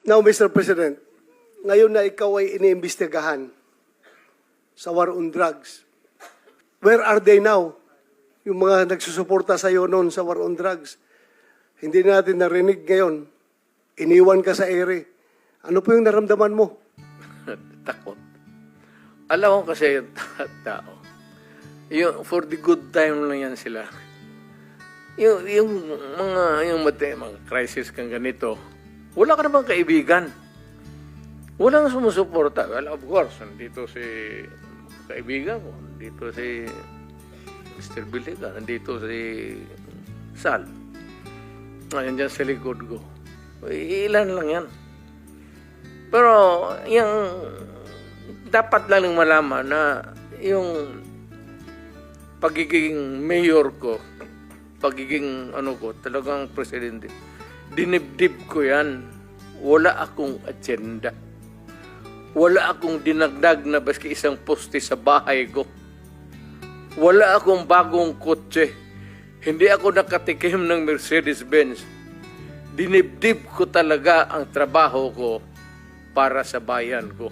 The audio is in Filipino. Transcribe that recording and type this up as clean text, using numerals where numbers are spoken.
Now, Mr. President, ngayon na ikaw ay iniimbestigahan sa war on drugs, where are they now? Yung mga nagsusuporta sa iyo noon sa war on drugs. Hindi natin narinig ngayon. Iniwan ka sa ere. Ano po yung naramdaman mo? Takot. Alam ko kasi yung tao. Yung, for the good time lang yan sila. Yung mga crisis kang ganito, wala ka namang kaibigan. Walang sumusuporta. Well, of course, nandito si kaibigan ko, nandito si Mr. Biliga, nandito si Sal. Ayan dyan sa likod ko. Ilan lang yan. Pero, yung dapat lang malaman na yung pagiging mayor ko, pagiging talagang presidente, dinibdib ko yan. Wala akong agenda. Wala akong dinagdag na baski isang poste sa bahay ko. Wala akong bagong kotse. Hindi ako nakatikim ng Mercedes-Benz. Dinibdib ko talaga ang trabaho ko para sa bayan ko.